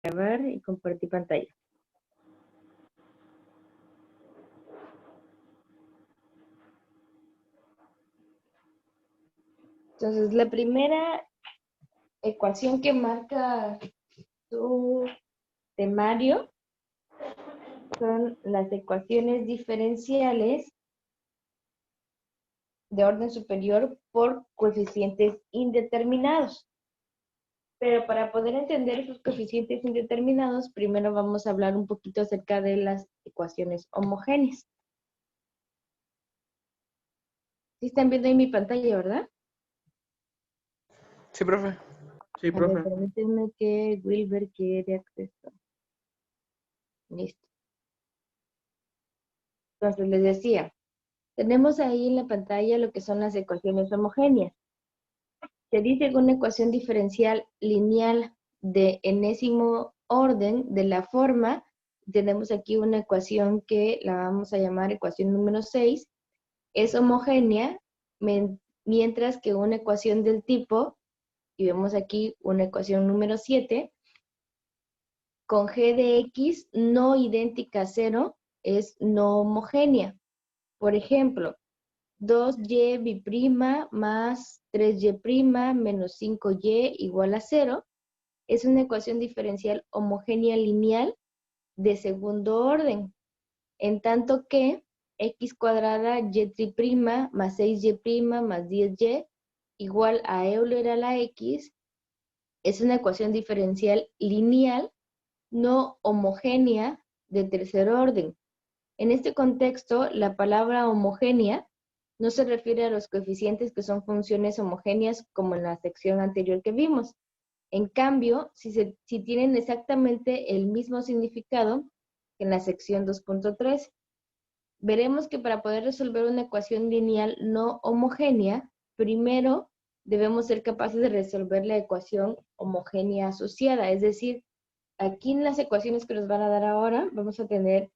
Grabar y compartir pantalla. Entonces, la primera ecuación que marca tu temario son las ecuaciones diferenciales de orden superior por coeficientes indeterminados. Pero para poder entender esos coeficientes indeterminados, primero vamos a hablar un poquito acerca de las ecuaciones homogéneas. ¿Sí están viendo ahí mi pantalla, verdad? Sí, profe. Sí, A profe. ver, permítanme que Wilber quiere acceso. Listo. Entonces, les decía, tenemos ahí en la pantalla lo que son las ecuaciones homogéneas. Se dice que una ecuación diferencial lineal de enésimo orden de la forma, tenemos aquí una ecuación que la vamos a llamar ecuación número 6, es homogénea, mientras que una ecuación del tipo, y vemos aquí una ecuación número 7, con g de x no idéntica a 0, es no homogénea. Por ejemplo, 2y b' más 3y' menos 5y igual a 0 es una ecuación diferencial homogénea lineal de segundo orden, en tanto que x cuadrada y' más 6y' más 10y igual a Euler a la x es una ecuación diferencial lineal no homogénea de tercer orden. En este contexto, la palabra homogénea no se refiere a los coeficientes que son funciones homogéneas como en la sección anterior que vimos. En cambio, si tienen exactamente el mismo significado que en la sección 2.3, veremos que para poder resolver una ecuación lineal no homogénea, primero debemos ser capaces de resolver la ecuación homogénea asociada. Es decir, aquí en las ecuaciones que nos van a dar ahora, vamos a tener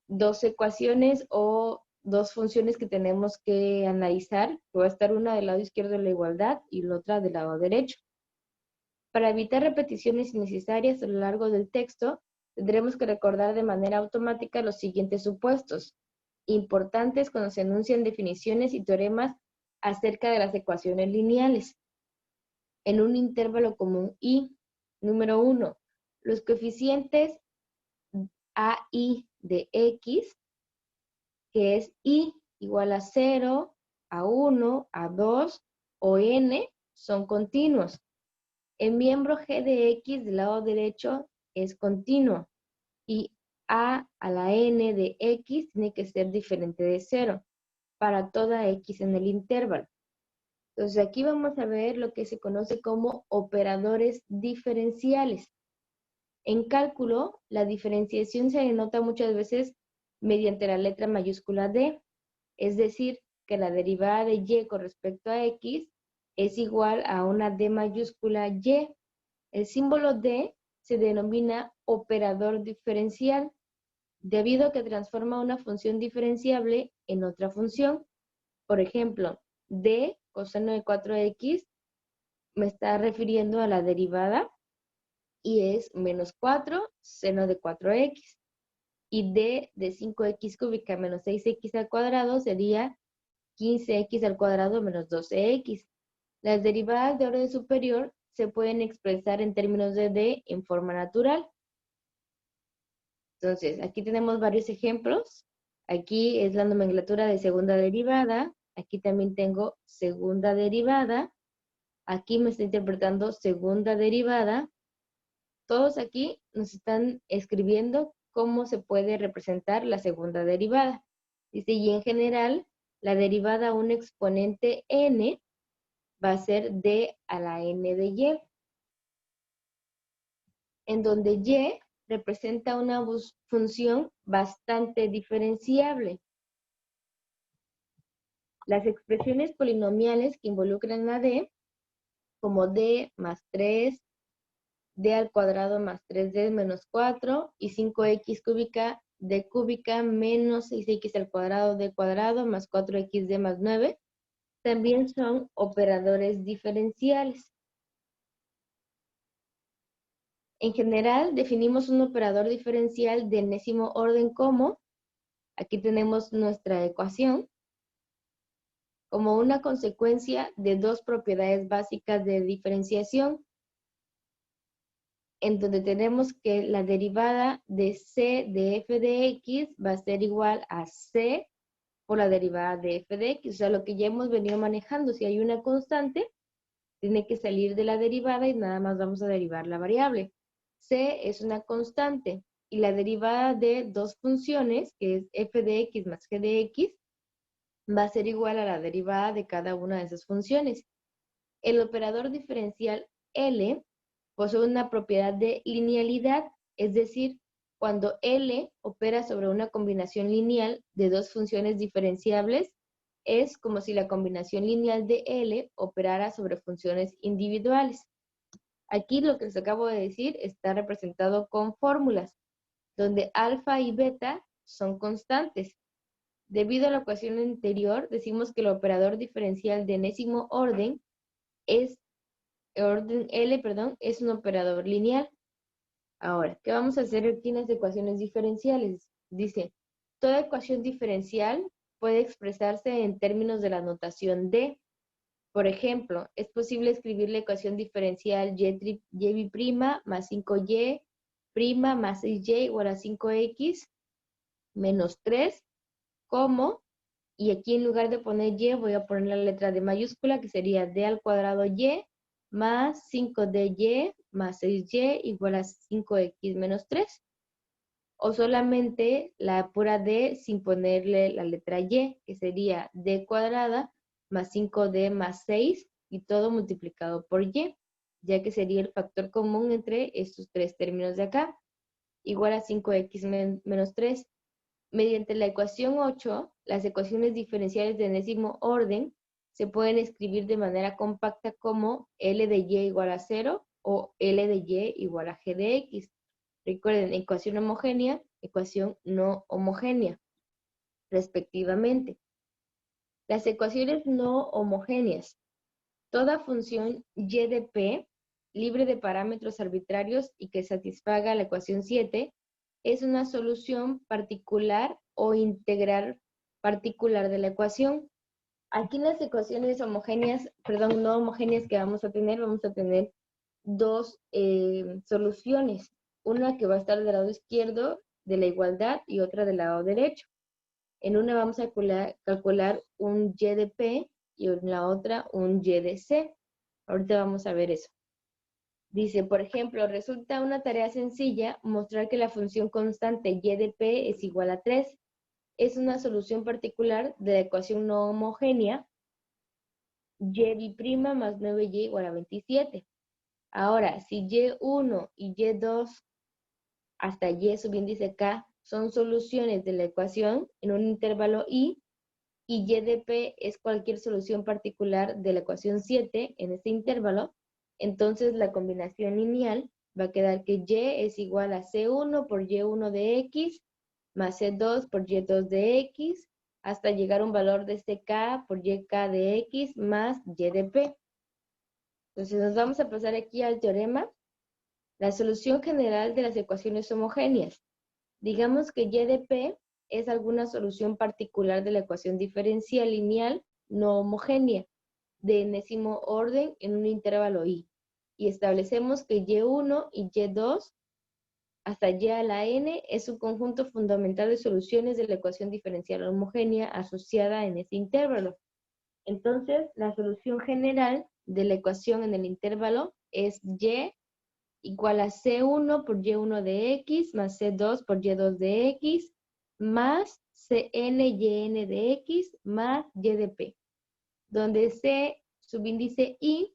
dos ecuaciones o dos funciones que tenemos que analizar, que va a estar una del lado izquierdo de la igualdad y la otra del lado derecho. Para evitar repeticiones innecesarias a lo largo del texto, tendremos que recordar de manera automática los siguientes supuestos, importantes cuando se enuncian definiciones y teoremas acerca de las ecuaciones lineales. En un intervalo común y, número 1, los coeficientes a y de x, que es i igual a 0, a 1, a 2 o n, son continuos. El miembro g de x del lado derecho es continuo y a la n de x tiene que ser diferente de 0 para toda x en el intervalo. Entonces aquí vamos a ver lo que se conoce como operadores diferenciales. En cálculo, la diferenciación se denota muchas veces mediante la letra mayúscula d, es decir, que la derivada de y con respecto a x es igual a una d mayúscula y. El símbolo d se denomina operador diferencial, debido a que transforma una función diferenciable en otra función. Por ejemplo, d coseno de 4x me está refiriendo a la derivada y es menos 4 seno de 4x. Y d de 5x cúbica menos 6x al cuadrado sería 15x al cuadrado menos 12x. Las derivadas de orden superior se pueden expresar en términos de d en forma natural. Entonces, aquí tenemos varios ejemplos. Aquí es la nomenclatura de segunda derivada. Aquí también tengo segunda derivada. Aquí me está interpretando segunda derivada. Todos aquí nos están escribiendo cómo se puede representar la segunda derivada. Dice, y en general, la derivada a un exponente n va a ser d a la n de y, en donde y representa una función bastante diferenciable. Las expresiones polinomiales que involucran a d, como d más 3, d al cuadrado más 3d menos 4 y 5x cúbica d cúbica menos 6x al cuadrado d cuadrado más 4xd más 9, también son operadores diferenciales. En general, definimos un operador diferencial de enésimo orden como, aquí tenemos nuestra ecuación, como una consecuencia de dos propiedades básicas de diferenciación, en donde tenemos que la derivada de c de f de x va a ser igual a c por la derivada de f de x. O sea, lo que ya hemos venido manejando, si hay una constante, tiene que salir de la derivada y nada más vamos a derivar la variable. C es una constante y la derivada de dos funciones, que es f de x más g de x, va a ser igual a la derivada de cada una de esas funciones. El operador diferencial L posee una propiedad de linealidad, es decir, cuando L opera sobre una combinación lineal de dos funciones diferenciables, es como si la combinación lineal de L operara sobre funciones individuales. Aquí lo que les acabo de decir está representado con fórmulas, donde alfa y beta son constantes. Debido a la ecuación anterior, decimos que el operador diferencial de enésimo orden orden L, perdón, es un operador lineal. Ahora, ¿qué vamos a hacer aquí en las ecuaciones diferenciales? Dice, toda ecuación diferencial puede expresarse en términos de la notación de. Por ejemplo, es posible escribir la ecuación diferencial y' más 5y' más 6y igual a 5x menos 3, como, y aquí en lugar de poner y voy a poner la letra D mayúscula, que sería d al cuadrado y más 5dy más 6y igual a 5x menos 3. O solamente la pura d sin ponerle la letra y, que sería d cuadrada más 5d más 6 y todo multiplicado por y, ya que sería el factor común entre estos tres términos de acá, igual a 5x menos 3. Mediante la ecuación 8, las ecuaciones diferenciales de enésimo orden se pueden escribir de manera compacta como L de y igual a 0 o L de y igual a g de x. Recuerden, ecuación homogénea, ecuación no homogénea, respectivamente. Las ecuaciones no homogéneas. Toda función y de p, libre de parámetros arbitrarios y que satisfaga la ecuación 7, es una solución particular o integral particular de la ecuación. Aquí en las ecuaciones homogéneas, perdón, no homogéneas que vamos a tener dos soluciones. Una que va a estar del lado izquierdo de la igualdad y otra del lado derecho. En una vamos a calcular un y de p y en la otra un y de c. Ahorita vamos a ver eso. Dice, por ejemplo, resulta una tarea sencilla mostrar que la función constante y de p es igual a 3. Es una solución particular de la ecuación no homogénea y' más 9y igual a 27. Ahora, si y1 y y2 hasta y subíndice k son soluciones de la ecuación en un intervalo y y de p es cualquier solución particular de la ecuación 7 en este intervalo, entonces la combinación lineal va a quedar que y es igual a c1 por y1 de x más c2 por y2 de x hasta llegar a un valor de ck por yk de x más y de p. Entonces nos vamos a pasar aquí al teorema. La solución general de las ecuaciones homogéneas. Digamos que y de p es alguna solución particular de la ecuación diferencial lineal no homogénea de enésimo orden en un intervalo i. Y establecemos que y1 y y2 hasta y a la n es un conjunto fundamental de soluciones de la ecuación diferencial homogénea asociada en ese intervalo. Entonces, la solución general de la ecuación en el intervalo es y igual a C1 por Y1 de X más C2 por Y2 de X más Cn Yn de X más Y de P, donde C subíndice I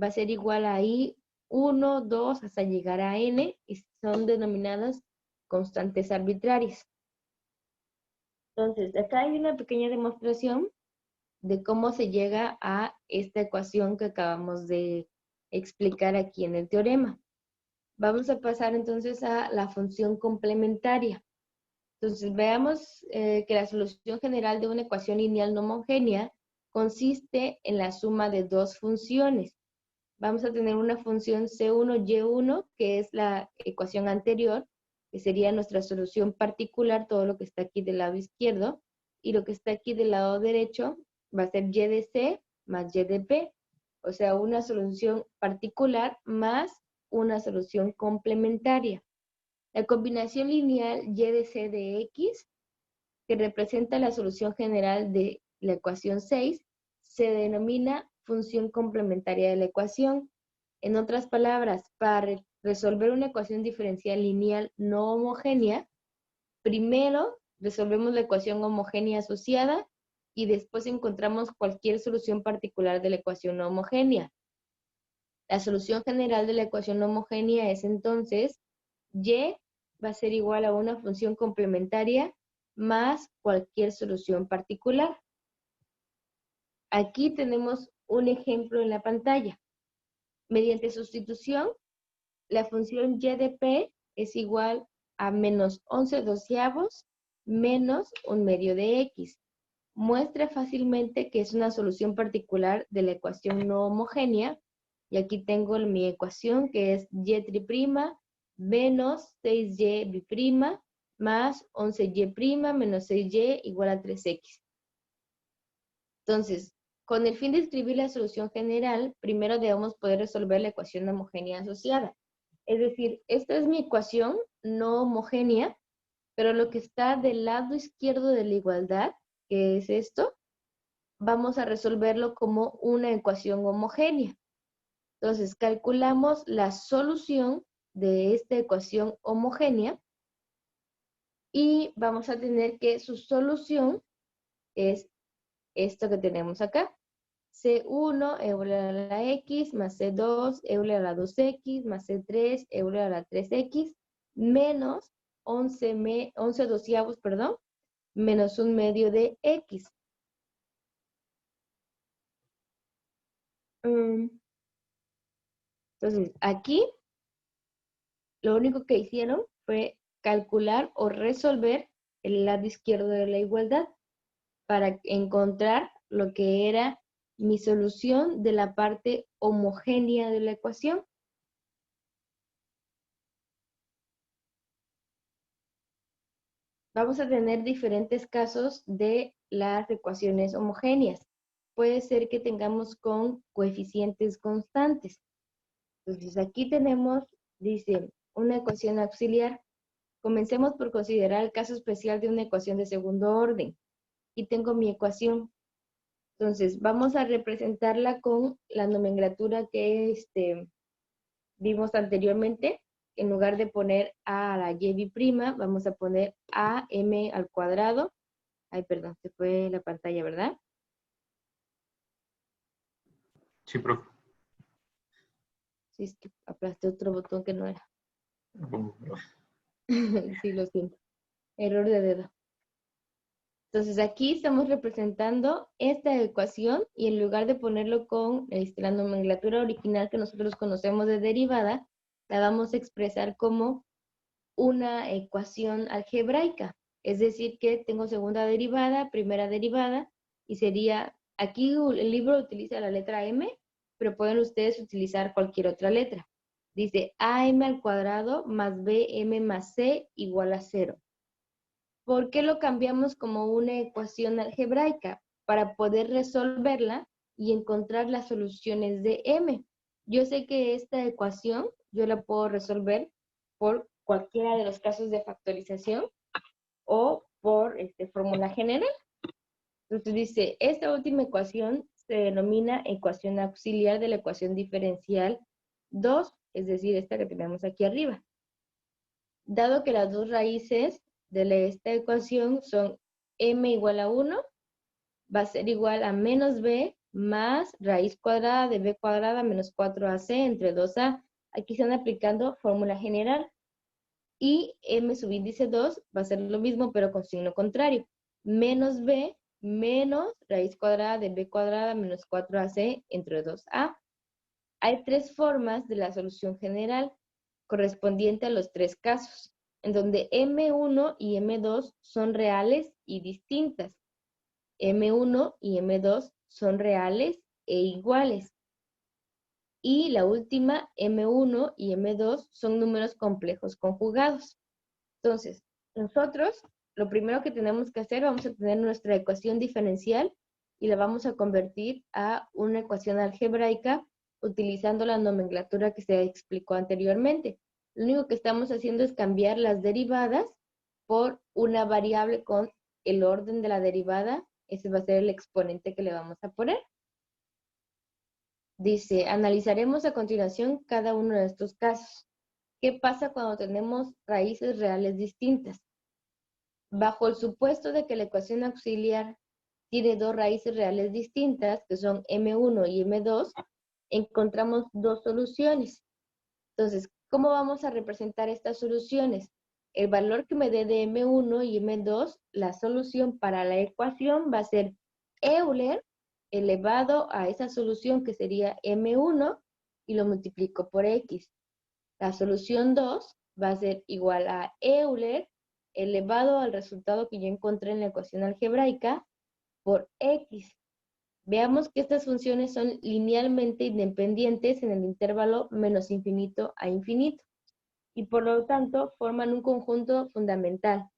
va a ser igual a I1, 2 hasta llegar a N y son denominadas constantes arbitrarias. Entonces, acá hay una pequeña demostración de cómo se llega a esta ecuación que acabamos de explicar aquí en el teorema. Vamos a pasar entonces a la función complementaria. Entonces veamos que la solución general de una ecuación lineal no homogénea consiste en la suma de dos funciones. vamos a tener una función C1Y1, que es la ecuación anterior, que sería nuestra solución particular, todo lo que está aquí del lado izquierdo, y lo que está aquí del lado derecho va a ser y de C más y de P, o sea, una solución particular más una solución complementaria. La combinación lineal y de C de X, que representa la solución general de la ecuación 6, se denomina función complementaria de la ecuación. En otras palabras, para resolver una ecuación diferencial lineal no homogénea, primero resolvemos la ecuación homogénea asociada y después encontramos cualquier solución particular de la ecuación no homogénea. La solución general de la ecuación no homogénea es entonces y va a ser igual a una función complementaria más cualquier solución particular. Aquí tenemos un ejemplo en la pantalla. Mediante sustitución, la función y de p es igual a menos 11 doceavos menos un medio de x. Muestra fácilmente que es una solución particular de la ecuación no homogénea. Y aquí tengo mi ecuación, que es y' menos 6y' más 11y' menos 6y igual a 3x. Entonces, con el fin de escribir la solución general, primero debemos poder resolver la ecuación homogénea asociada. Es decir, esta es mi ecuación no homogénea, pero lo que está del lado izquierdo de la igualdad, que es esto, vamos a resolverlo como una ecuación homogénea. Entonces, calculamos la solución de esta ecuación homogénea y vamos a tener que su solución es esto que tenemos acá. C1 euler a la x más C2 euler a la 2x más C3 euler a la 3x menos 11 doceavos, perdón, menos un medio de x. Entonces, aquí lo único que hicieron fue calcular o resolver el lado izquierdo de la igualdad para encontrar lo que era mi solución de la parte homogénea de la ecuación. Vamos a tener diferentes casos de las ecuaciones homogéneas. Puede ser que tengamos con coeficientes constantes. Entonces aquí tenemos, dice, una ecuación auxiliar. Comencemos por considerar el caso especial de una ecuación de segundo orden. Aquí tengo mi ecuación. Entonces vamos a representarla con la nomenclatura que vimos anteriormente. En lugar de poner a la y' vamos a poner am al cuadrado. Ay, perdón, se fue la pantalla, ¿verdad? Sí, profe. Sí, es que aplasté otro botón que no era. Sí, lo siento. Error de dedo. Entonces aquí estamos representando esta ecuación y en lugar de ponerlo con la nomenclatura original que nosotros conocemos de derivada, la vamos a expresar como una ecuación algebraica. Es decir, que tengo segunda derivada, primera derivada, y sería, aquí el libro utiliza la letra m, pero pueden ustedes utilizar cualquier otra letra. Dice am al cuadrado más bm más c igual a 0. ¿Por qué lo cambiamos como una ecuación algebraica? Para poder resolverla y encontrar las soluciones de m. Yo sé que esta ecuación yo la puedo resolver por cualquiera de los casos de factorización o por fórmula general. Entonces dice, esta última ecuación se denomina ecuación auxiliar de la ecuación diferencial 2, es decir, esta que tenemos aquí arriba. Dado que las dos raíces de esta ecuación son m igual a 1, va a ser igual a menos b más raíz cuadrada de b cuadrada menos 4ac entre 2a. Aquí están aplicando fórmula general. Y m subíndice 2 va a ser lo mismo, pero con signo contrario. Menos b menos raíz cuadrada de b cuadrada menos 4ac entre 2a. Hay tres formas de la solución general correspondiente a los tres casos, en donde M1 y M2 son reales y distintas. M1 y M2 son reales e iguales. Y la última, M1 y M2, son números complejos conjugados. Entonces, nosotros lo primero que tenemos que hacer, vamos a tener nuestra ecuación diferencial y la vamos a convertir a una ecuación algebraica utilizando la nomenclatura que se explicó anteriormente. Lo único que estamos haciendo es cambiar las derivadas por una variable con el orden de la derivada. Ese va a ser el exponente que le vamos a poner. Dice, analizaremos a continuación cada uno de estos casos. ¿Qué pasa cuando tenemos raíces reales distintas? Bajo el supuesto de que la ecuación auxiliar tiene dos raíces reales distintas, que son M1 y M2, encontramos dos soluciones. Entonces, ¿cómo vamos a representar estas soluciones? El valor que me dé de M1 y M2, la solución para la ecuación va a ser Euler elevado a esa solución que sería M1 y lo multiplico por X. La solución 2 va a ser igual a Euler elevado al resultado que yo encontré en la ecuación algebraica por X. Veamos que estas funciones son linealmente independientes en el intervalo menos infinito a infinito y por lo tanto forman un conjunto fundamental.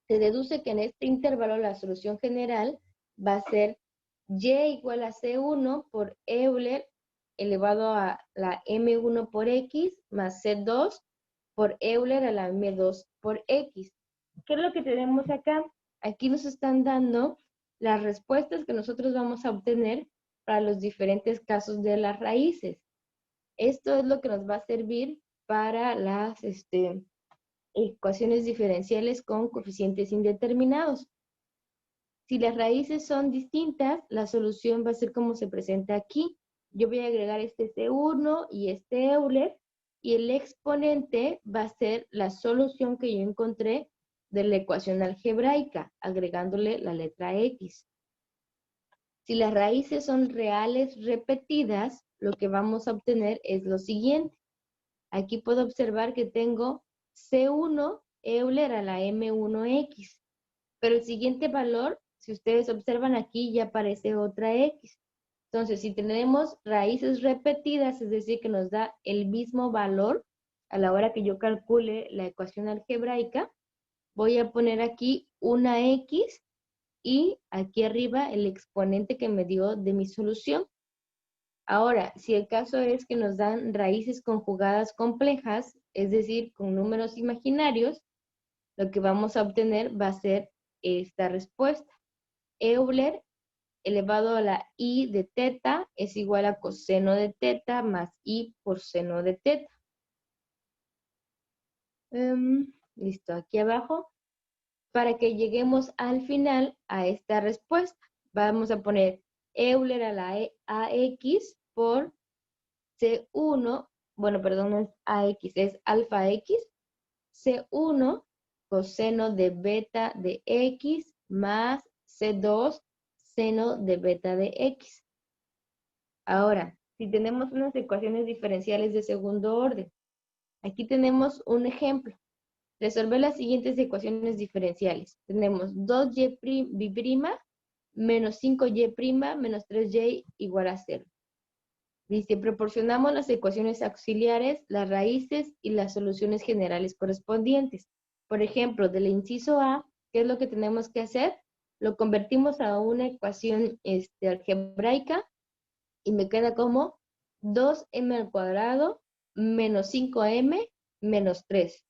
Se deduce que en este intervalo la solución general va a ser y igual a C1 por Euler elevado a la M1 por X más C2 por Euler a la M2 por X. ¿Qué es lo que tenemos acá? Aquí nos están dando las respuestas que nosotros vamos a obtener para los diferentes casos de las raíces. Esto es lo que nos va a servir para las ecuaciones diferenciales con coeficientes indeterminados. Si las raíces son distintas, la solución va a ser como se presenta aquí. Yo voy a agregar este C1 y este Euler, y el exponente va a ser la solución que yo encontré de la ecuación algebraica, agregándole la letra X. Si las raíces son reales repetidas, lo que vamos a obtener es lo siguiente. Aquí puedo observar que tengo C1 Euler a la M1X, pero el siguiente valor, si ustedes observan aquí, ya aparece otra X. Entonces, si tenemos raíces repetidas, es decir, que nos da el mismo valor a la hora que yo calcule la ecuación algebraica, voy a poner aquí una X y aquí arriba el exponente que me dio de mi solución. Ahora, si el caso es que nos dan raíces conjugadas complejas, es decir, con números imaginarios, lo que vamos a obtener va a ser esta respuesta. Euler elevado a la i de teta es igual a coseno de teta más i por seno de teta. Listo, aquí abajo. Para que lleguemos al final a esta respuesta, vamos a poner Euler a la AX por C1, bueno, perdón, no es AX, es alfa X, C1 coseno de beta de X más C2 seno de beta de X. Ahora, si tenemos unas ecuaciones diferenciales de segundo orden, aquí tenemos un ejemplo. Resolver las siguientes ecuaciones diferenciales. Tenemos 2y' menos 5y' menos 3y igual a 0. Dice, proporcionamos las ecuaciones auxiliares, las raíces y las soluciones generales correspondientes. Por ejemplo, del inciso A, ¿qué es lo que tenemos que hacer? Lo convertimos a una ecuación algebraica y me queda como 2m al cuadrado menos 5m menos 3.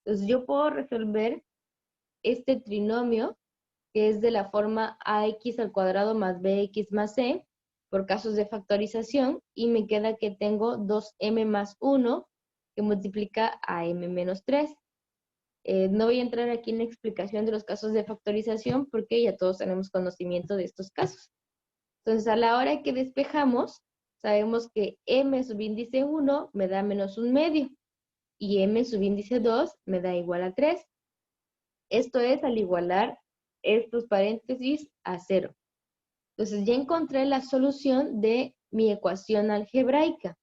Entonces yo puedo resolver este trinomio que es de la forma ax al cuadrado más bx más c por casos de factorización y me queda que tengo 2m más 1 que multiplica a m menos 3. No voy a entrar aquí en la explicación de los casos de factorización porque ya todos tenemos conocimiento de estos casos. Entonces a la hora que despejamos, sabemos que m subíndice 1 me da menos 1/2 y m subíndice 2 me da igual a 3. Esto es al igualar estos paréntesis a 0. Entonces ya encontré la solución de mi ecuación algebraica.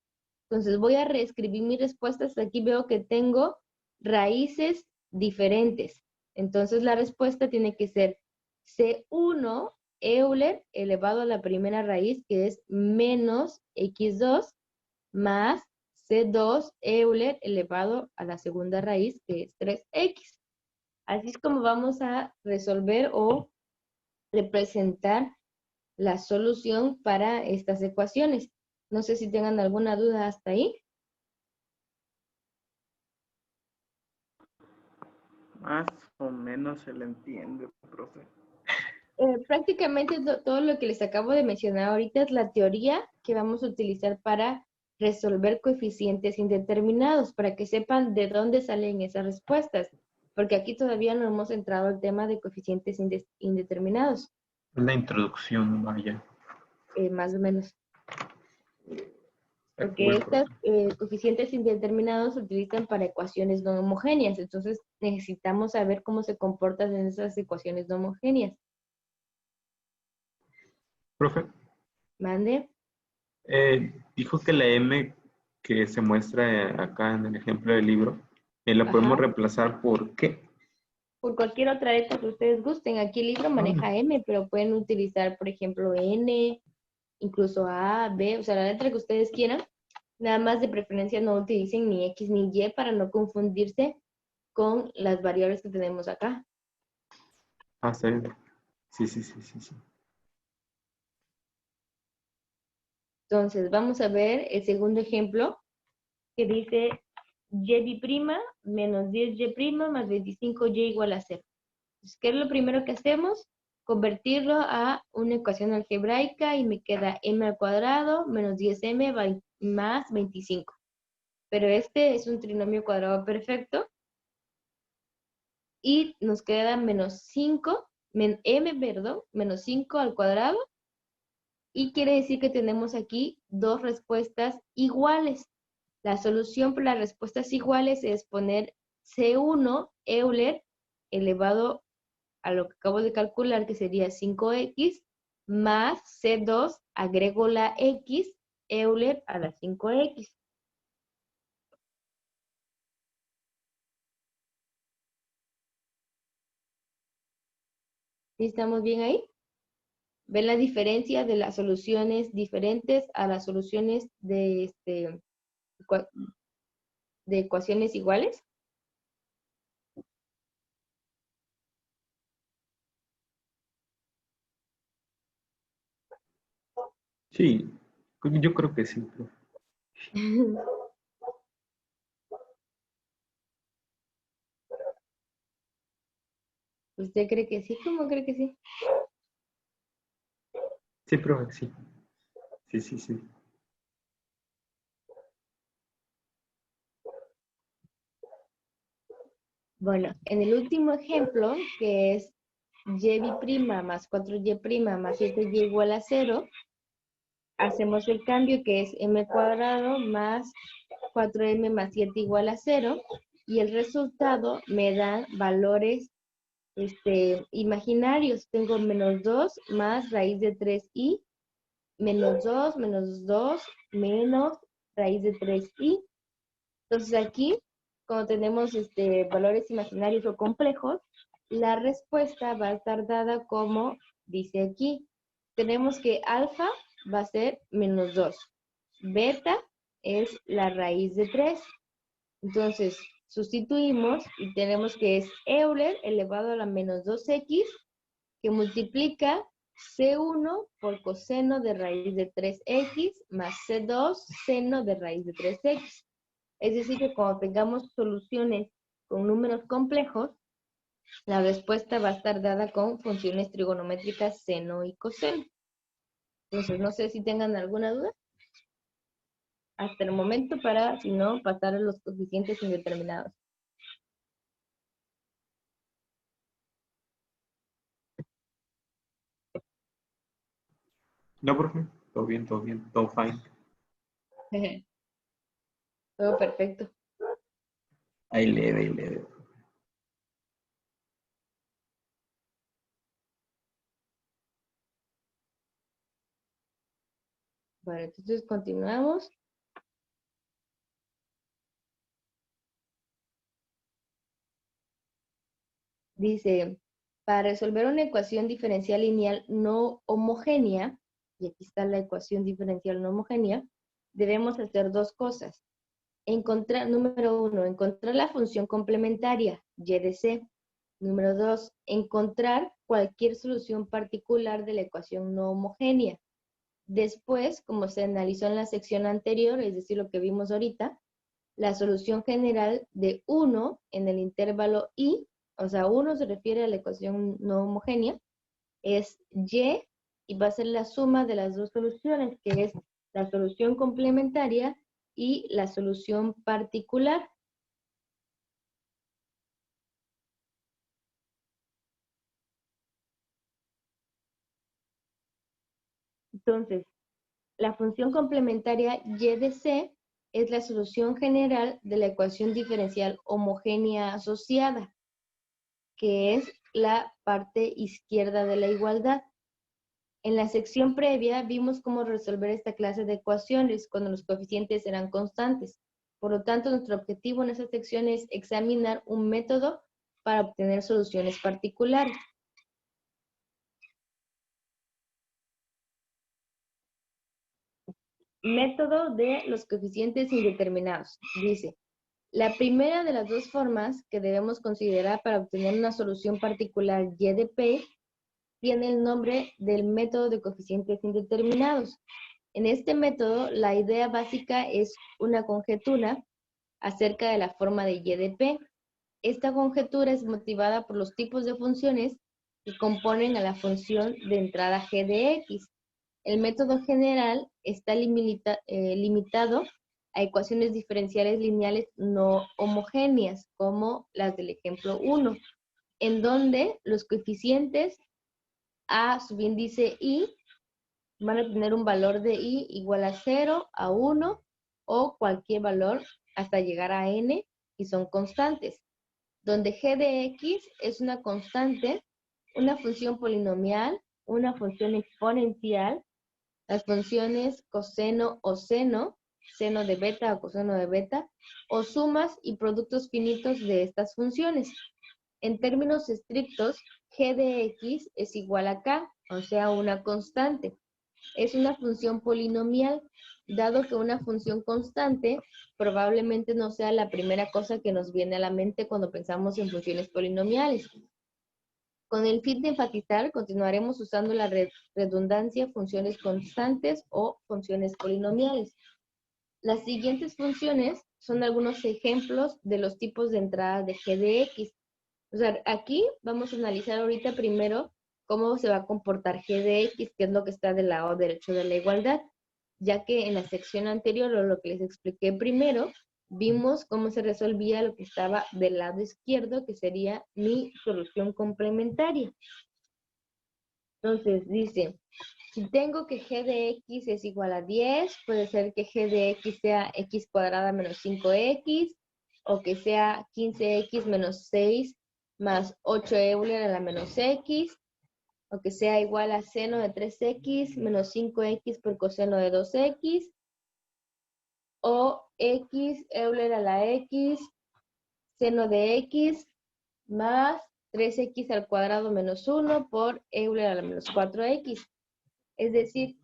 Entonces voy a reescribir mis respuestas. Aquí veo que tengo raíces diferentes. Entonces la respuesta tiene que ser C1 Euler elevado a la primera raíz, que es menos X2, más C2 Euler elevado a la segunda raíz, que es 3x. Así es como vamos a resolver o representar la solución para estas ecuaciones. No sé si tengan alguna duda hasta ahí. Más o menos se le entiende, profe. Prácticamente todo lo que les acabo de mencionar ahorita es la teoría que vamos a utilizar para resolver coeficientes indeterminados, para que sepan de dónde salen esas respuestas, porque aquí todavía no hemos entrado al tema de coeficientes indeterminados, La introducción, vaya. más o menos. De Porque acuerdo, estos profe. coeficientes indeterminados se utilizan para ecuaciones no homogéneas, entonces necesitamos saber cómo se comportan en esas ecuaciones no homogéneas. Profe, Mande. dijo que la M que se muestra acá en el ejemplo del libro, la podemos Ajá. reemplazar por ¿qué? Por cualquier otra letra que ustedes gusten. Aquí el libro Ah, maneja M, pero pueden utilizar, por ejemplo, N, incluso A, B, o sea, la letra que ustedes quieran. Nada más de preferencia no utilicen ni X ni Y para no confundirse con las variables que tenemos acá. está bien. Sí, sí, sí, sí, sí. Entonces, vamos a ver el segundo ejemplo que dice y' menos 10y' más 25y igual a 0. Entonces, ¿qué es lo primero que hacemos? Convertirlo a una ecuación algebraica y me queda m al cuadrado menos 10m más 25. Pero este es un trinomio cuadrado perfecto y nos queda menos 5, perdón, menos 5 al cuadrado, y quiere decir que tenemos aquí dos respuestas iguales. La solución para las respuestas iguales es poner C1 Euler elevado a lo que acabo de calcular, que sería 5x, más C2, agrego la x, Euler a la 5x. ¿Sí estamos bien ahí? ¿Ven la diferencia de las soluciones diferentes a las soluciones de ecuaciones iguales? Sí, yo creo que sí, profe. ¿Usted cree que sí? ¿Cómo cree que sí? Sí, profe, sí. Sí, sí, sí. Bueno, en el último ejemplo, que es y' más 4y' más 7y igual a 0, hacemos el cambio que es m cuadrado más 4m más 7 igual a 0, y el resultado me da valores imaginarios. Tengo menos 2 más raíz de 3i, menos 2 menos raíz de 3i. Entonces aquí, como tenemos valores imaginarios o complejos, la respuesta va a estar dada como dice aquí. Tenemos que alfa va a ser menos 2. Beta es la raíz de 3. Entonces, sustituimos y tenemos que es Euler elevado a la menos 2x, que multiplica C1 por coseno de raíz de 3x más C2 seno de raíz de 3x. Es decir, que cuando tengamos soluciones con números complejos, la respuesta va a estar dada con funciones trigonométricas seno y coseno. Entonces, no sé si tengan alguna duda hasta el momento para, si no, pasar a los coeficientes indeterminados. No, profe. Todo bien, todo fine. Todo perfecto. Ahí leve, ahí leve. Bueno, entonces continuamos. Dice, para resolver una ecuación diferencial lineal no homogénea, y aquí está la ecuación diferencial no homogénea, debemos hacer dos cosas. Número 1, encontrar la función complementaria, y de c. Número 2, encontrar cualquier solución particular de la ecuación no homogénea. Después, como se analizó en la sección anterior, es decir, lo que vimos ahorita, la solución general de 1 en el intervalo i, o sea, 1 se refiere a la ecuación no homogénea, es y va a ser la suma de las dos soluciones, que es la solución complementaria y la solución particular. Entonces, la función complementaria y de c es la solución general de la ecuación diferencial homogénea asociada, que es la parte izquierda de la igualdad. En la sección previa vimos cómo resolver esta clase de ecuaciones cuando los coeficientes eran constantes. Por lo tanto, nuestro objetivo en esta sección es examinar un método para obtener soluciones particulares. Método de los coeficientes indeterminados. Dice, la primera de las dos formas que debemos considerar para obtener una solución particular y de p tiene el nombre del método de coeficientes indeterminados. En este método, la idea básica es una conjetura acerca de la forma de y de p. Esta conjetura es motivada por los tipos de funciones que componen a la función de entrada g de x. El método general está limitado a ecuaciones diferenciales lineales no homogéneas, como las del ejemplo 1, en donde los coeficientes a subíndice i van a tener un valor de i igual a 0, a 1 o cualquier valor hasta llegar a n y son constantes, donde g de x es una constante, una función polinomial, una función exponencial, las funciones coseno o seno, seno de beta o coseno de beta, o sumas y productos finitos de estas funciones. En términos estrictos, g de x es igual a k, o sea, una constante. Es una función polinomial, dado que una función constante probablemente no sea la primera cosa que nos viene a la mente cuando pensamos en funciones polinomiales. Con el fin de enfatizar, continuaremos usando la redundancia funciones constantes o funciones polinomiales. Las siguientes funciones son algunos ejemplos de los tipos de entrada de g de x. O sea, aquí vamos a analizar ahorita primero cómo se va a comportar g de x, que es lo que está del lado derecho de la igualdad, ya que en la sección anterior, o lo que les expliqué primero, vimos cómo se resolvía lo que estaba del lado izquierdo, que sería mi solución complementaria. Entonces, dice, si tengo que g de x es igual a 10, puede ser que g de x sea x cuadrada menos 5x, o que sea 15x menos 6 más 8 Euler a la menos x, o que sea igual a seno de 3x menos 5x por coseno de 2x, o x Euler a la x, seno de x, más 3x al cuadrado menos 1 por Euler a la menos 4x. Es decir,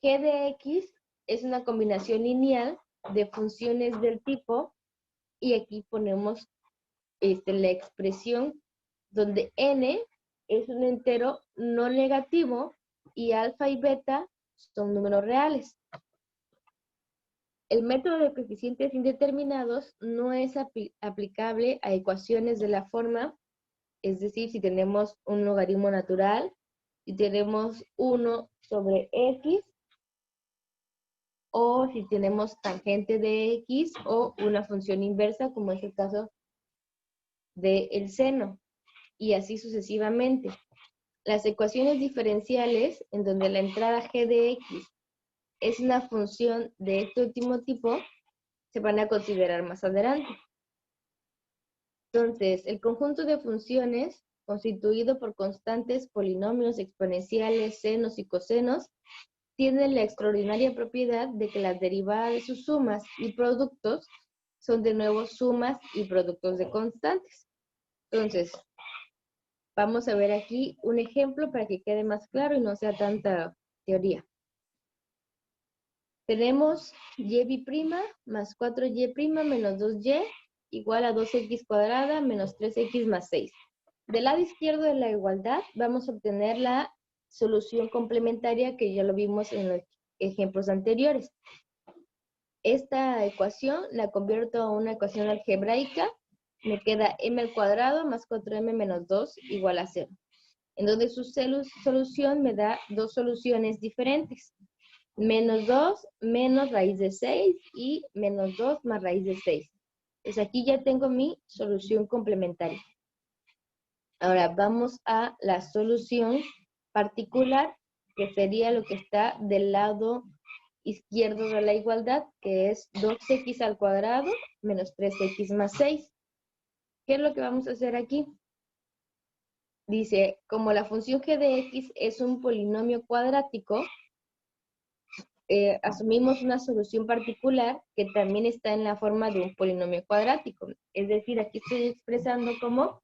g de x es una combinación lineal de funciones del tipo, y aquí ponemos la expresión donde n es un entero no negativo y alfa y beta son números reales. El método de coeficientes indeterminados no es aplicable a ecuaciones de la forma, es decir, si tenemos un logaritmo natural, si tenemos 1 sobre x, o si tenemos tangente de x o una función inversa, como es el caso del seno, y así sucesivamente. Las ecuaciones diferenciales, en donde la entrada g de x es una función de este último tipo, se van a considerar más adelante. Entonces, el conjunto de funciones constituido por constantes, polinomios, exponenciales, senos y cosenos, tiene la extraordinaria propiedad de que las derivadas de sus sumas y productos son de nuevo sumas y productos de constantes. Entonces, vamos a ver aquí un ejemplo para que quede más claro y no sea tanta teoría. Tenemos y' más 4y' menos 2y igual a 2x cuadrada menos 3x más 6. Del lado izquierdo de la igualdad vamos a obtener la solución complementaria que ya lo vimos en los ejemplos anteriores. Esta ecuación la convierto a una ecuación algebraica. Me queda m al cuadrado más 4m menos 2 igual a 0. En donde su solución me da dos soluciones diferentes. Menos 2 menos raíz de 6 y menos 2 más raíz de 6. Pues aquí ya tengo mi solución complementaria. Ahora vamos a la solución particular, que sería lo que está del lado izquierdo de la igualdad, que es 2x al cuadrado menos 3x más 6. ¿Qué es lo que vamos a hacer aquí? Dice, como la función g de x es un polinomio cuadrático, asumimos una solución particular que también está en la forma de un polinomio cuadrático. Es decir, aquí estoy expresando como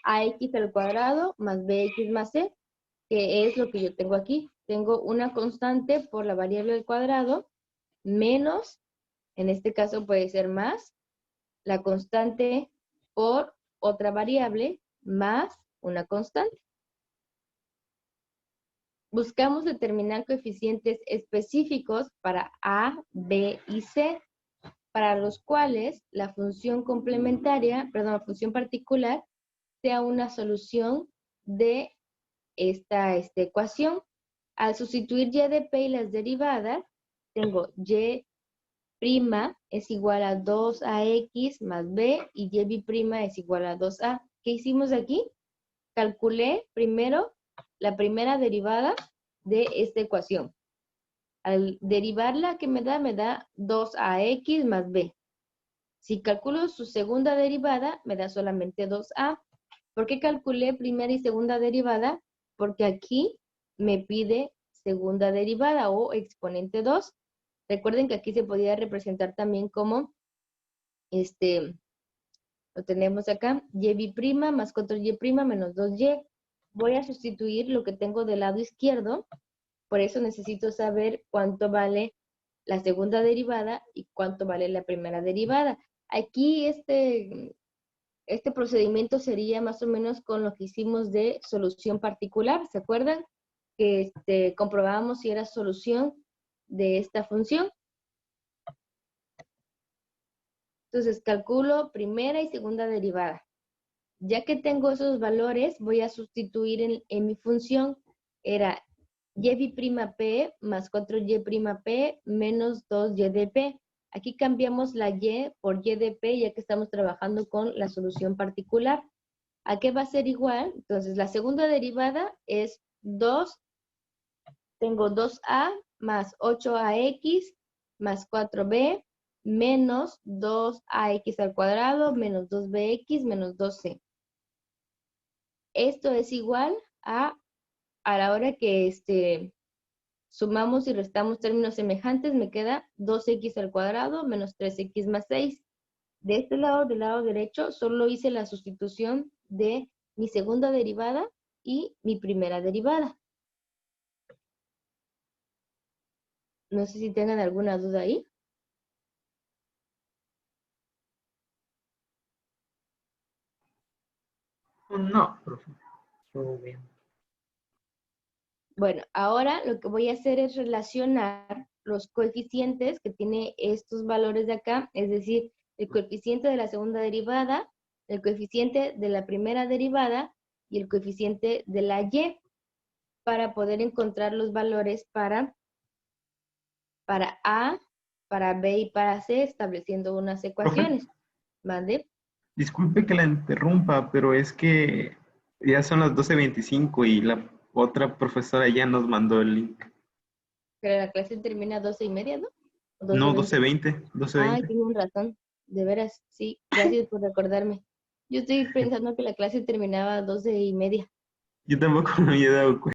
ax al cuadrado más bx más c, que es lo que yo tengo aquí. Tengo una constante por la variable al cuadrado menos, en este caso puede ser más, la constante por otra variable más una constante. Buscamos determinar coeficientes específicos para A, B y C, para los cuales la función complementaria, perdón, la función particular, sea una solución de esta ecuación. Al sustituir y de p y las derivadas, tengo y' es igual a 2ax más b y y' es igual a 2a. ¿Qué hicimos aquí? Calculé primero la primera derivada de esta ecuación. Al derivarla, ¿qué me da 2ax más b. Si calculo su segunda derivada, me da solamente 2a. ¿Por qué calculé primera y segunda derivada? Porque aquí me pide segunda derivada o exponente 2. Recuerden que aquí se podía representar también como, lo tenemos acá, y' más 4y' menos 2y. Voy a sustituir lo que tengo del lado izquierdo, por eso necesito saber cuánto vale la segunda derivada y cuánto vale la primera derivada. Aquí este procedimiento sería más o menos con lo que hicimos de solución particular. ¿Se acuerdan? Que comprobábamos si era solución de esta función. Entonces calculo primera y segunda derivada. Ya que tengo esos valores, voy a sustituir en mi función. Era y' más 4y' menos 2y de p. Aquí cambiamos la y por y de p, ya que estamos trabajando con la solución particular. ¿A qué va a ser igual? Entonces, la segunda derivada es 2. Tengo 2a más 8ax más 4b menos 2ax al cuadrado menos 2bx menos 2c. Esto es igual a la hora que sumamos y restamos términos semejantes, me queda 2x al cuadrado menos 3x más 6. De este lado, del lado derecho, solo hice la sustitución de mi segunda derivada y mi primera derivada. No sé si tengan alguna duda ahí. No, profe. Todo bien. Bueno, ahora lo que voy a hacer es relacionar los coeficientes que tiene estos valores de acá, es decir, el coeficiente de la segunda derivada, el coeficiente de la primera derivada y el coeficiente de la y, para poder encontrar los valores para A, para B y para C, estableciendo unas ecuaciones. ¿Vale? Disculpe que la interrumpa, pero es que ya son las 12:25 y la otra profesora ya nos mandó el link. Pero la clase termina a 12:30, ¿no? ¿O No, 12:20? 12:20. Ay, 12:20. tienen razón. De veras, sí. Gracias por recordarme. Yo estoy pensando que la clase terminaba a 12:30. Yo tampoco me había dado cuenta.